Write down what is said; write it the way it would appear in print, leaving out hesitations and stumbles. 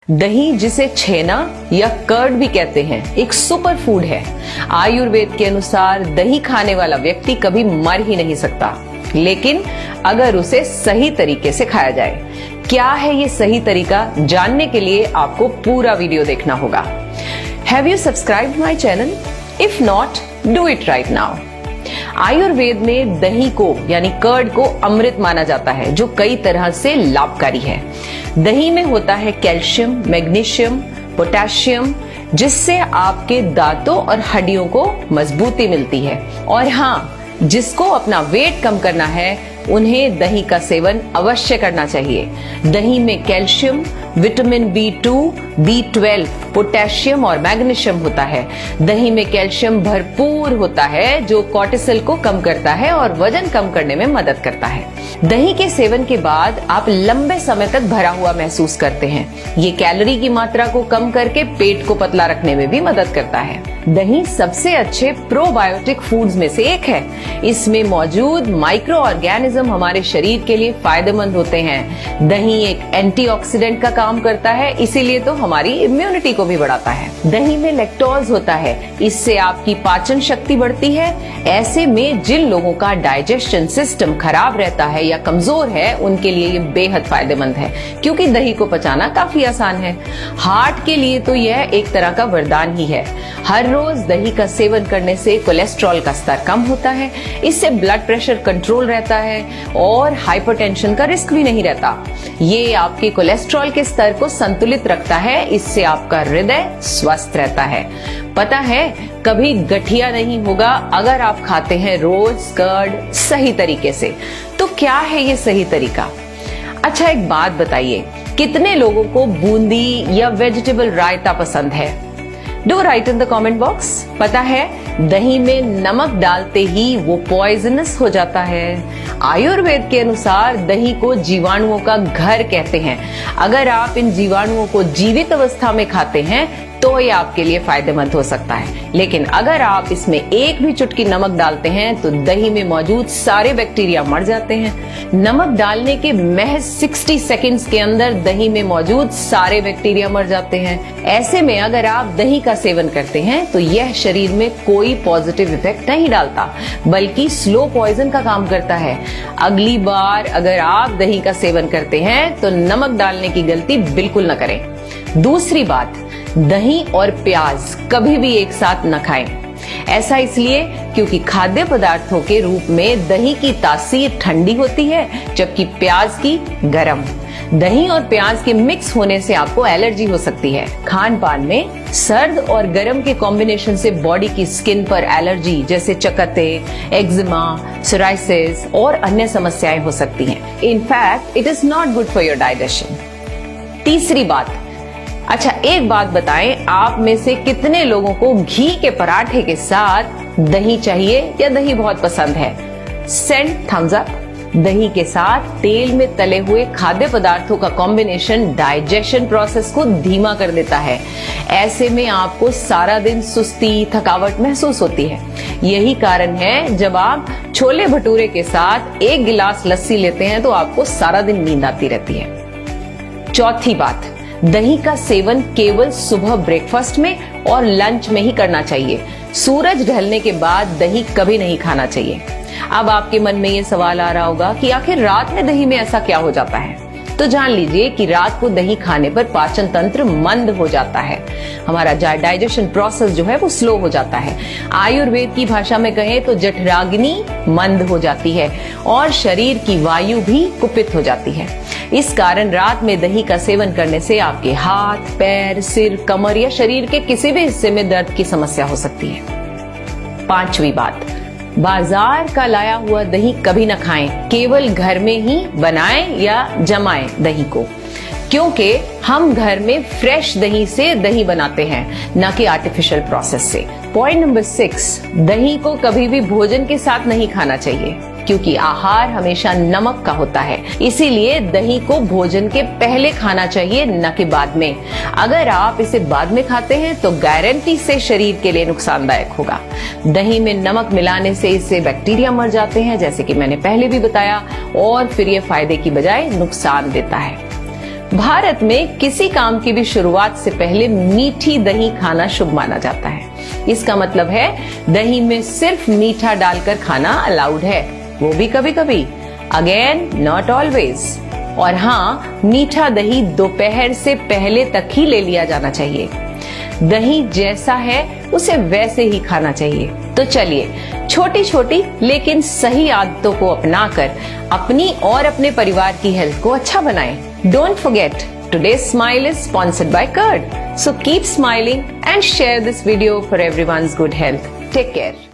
दही, जिसे छेना या कर्ड भी कहते हैं, एक सुपर फूड है। आयुर्वेद के अनुसार दही खाने वाला व्यक्ति कभी मर ही नहीं सकता, लेकिन अगर उसे सही तरीके से खाया जाए। क्या है ये सही तरीका, जानने के लिए आपको पूरा वीडियो देखना होगा। Have you subscribed my channel? If not, do it right now. Ayurveda में दही को यानी कर्ड को अमृत माना जाता है, जो कई तरह से लाभकारी है। दही में होता है कैल्शियम, मैग्नीशियम, पोटेशियम, जिससे आपके दांतों और हड्डियों को मजबूती मिलती है। और हाँ, जिसको अपना वेट कम करना है उन्हें दही का सेवन अवश्य करना चाहिए। दही में calcium, vitamin B2, B12, potassium और मैग्नीशियम होता है। दही में कैल्शियम भरपूर होता है, जो कोर्टिसोल को कम करता है और वजन कम करने में मदद करता है। दही के सेवन के बाद आप लंबे समय तक भरा हुआ महसूस करते हैं। ये कैलोरी की मात्रा को कम करके पेट को पतला रखने में भी मदद करता है। दही सबसे अच्छे प्रोबायोटिक फूड्स में से एक है। इसमें मौजूद माइक्रो ऑर्गेनिज्म हमारे शरीर के लिए फायदेमंद होते हैं। दही एक एंटीऑक्सीडेंट का काम करता है, इसीलिए तो हमारी इम्यूनिटी को भी बढ़ाता है। दही में लैक्टोज होता है, इससे आपकी पाचन शक्ति बढ़ती है। ऐसे में जिन लोगों का डाइजेशन सिस्टम खराब रहता है या कमजोर है, उनके लिए ये बेहद फायदेमंद है, क्योंकि दही को पचाना काफी आसान है। हार्ट के लिए तो यह एक तरह का वरदान ही है। हर रोज दही का सेवन करने से कोलेस्ट्रॉल का स्तर कम होता है, इससे ब्लड प्रेशर कंट्रोल रहता है और हाइपरटेंशन का रिस्क भी नहीं रहता। ये आपके कोलेस्ट्रॉल के स्तर को संतुलित रखता है, इससे आपका हृदय स्वस्थ रहता है। पता है, कभी गठिया नहीं होगा अगर आप खाते हैं रोज कर्ड सही तरीके से। तो क्या है ये सही तरीका? अच्छा, एक बात बताइए, कितने लोगों को बूंदी या वेजिटेबल रायता पसंद है? Do right in the comment box. पता है, दही में नमक डालते ही वो पॉइजनस हो जाता है। आयुर्वेद के अनुसार दही को जीवाणुओं का घर कहते हैं। अगर आप इन जीवाणुओं को जीवित अवस्था में खाते हैं तो ये आपके लिए फायदेमंद हो सकता है, लेकिन अगर आप इसमें एक भी चुटकी नमक डालते हैं तो दही में मौजूद सारे बैक्टीरिया मर जाते हैं। नमक डालने के महज 60 सेकंड्स के अंदर दही में मौजूद सारे बैक्टीरिया मर जाते हैं। ऐसे में अगर आप दही का सेवन करते हैं तो यह शरीर में कोई पॉजिटिव इफेक्ट नहीं डालता, बल्कि स्लो पॉइजन का काम करता है। अगली बार अगर आप दही का सेवन करते हैं तो नमक डालने की गलती बिल्कुल न करें। दूसरी बात, दही और प्याज कभी भी एक साथ न खाएं। ऐसा इसलिए क्योंकि खाद्य पदार्थों के रूप में दही की तासीर ठंडी होती है, जबकि प्याज की गर्म। दही और प्याज के मिक्स होने से आपको एलर्जी हो सकती है। खान पान में सर्द और गर्म के कॉम्बिनेशन से बॉडी की स्किन पर एलर्जी जैसे चकत्ते, एक्जिमा, सोराइसिस और अन्य समस्याएं हो सकती हैं। In fact it is not good for your digestion. तीसरी बात, अच्छा एक बात बताएं, आप में से कितने लोगों को घी के पराठे के साथ दही चाहिए या दही बहुत पसंद है? Send thumbs up. दही के साथ तेल में तले हुए खाद्य पदार्थों का कॉम्बिनेशन डाइजेशन प्रोसेस को धीमा कर देता है। ऐसे में आपको सारा दिन सुस्ती, थकावट महसूस होती है। यही कारण है जब आप छोले भटूरे के साथ एक गिलास लस्सी लेते हैं तो आपको सारा दिन नींद आती रहती है। चौथी बात, दही का सेवन केवल सुबह ब्रेकफास्ट में और लंच में ही करना चाहिए। सूरज ढलने के बाद दही कभी नहीं खाना चाहिए। अब आपके मन में ये सवाल आ रहा होगा कि आखिर रात में दही में ऐसा क्या हो जाता है? तो जान लीजिए कि रात को दही खाने पर पाचन तंत्र मंद हो जाता है। हमारा डाइजेशन प्रोसेस जो है वो स्लो हो जाता है। आयुर्वेद की भाषा में कहें तो जठराग्नि मंद हो जाती है और शरीर की वायु भी कुपित हो जाती है। इस कारण रात में दही का सेवन करने से आपके हाथ, पैर, सिर, कमर या शरीर के किसी भी हिस्से में दर्द की समस्या हो सकती है। पांचवी बात, बाजार का लाया हुआ दही कभी न खाएं, केवल घर में ही बनाएं या जमाएं दही को, क्योंकि हम घर में फ्रेश दही से दही बनाते हैं, न कि आर्टिफिशियल प्रोसेस से। पॉइंट नंबर 6, दही को कभी भी भोजन के साथ नहीं खाना चाहिए, क्योंकि आहार हमेशा नमक का होता है। इसीलिए दही को भोजन के पहले खाना चाहिए, न कि बाद में। अगर आप इसे बाद में खाते हैं तो गारंटी से शरीर के लिए नुकसानदायक होगा। दही में नमक मिलाने से इससे बैक्टीरिया मर जाते हैं, जैसे कि मैंने पहले भी बताया, और फिर ये फायदे की बजाय नुकसान देता है। भारत में किसी काम की भी शुरुआत से पहले मीठी दही खाना शुभ माना जाता है। इसका मतलब है दही में सिर्फ मीठा डालकर खाना अलाउड है, वो भी कभी कभी, अगेन नॉट ऑलवेज। और हाँ, मीठा दही दोपहर से पहले तक ही ले लिया जाना चाहिए। दही जैसा है उसे वैसे ही खाना चाहिए। तो चलिए छोटी छोटी लेकिन सही आदतों को अपनाकर अपनी और अपने परिवार की हेल्थ को अच्छा बनाएं। Don't forget, today's smile is sponsored by Curd. So keep smiling and share this video for everyone's good health. Take care.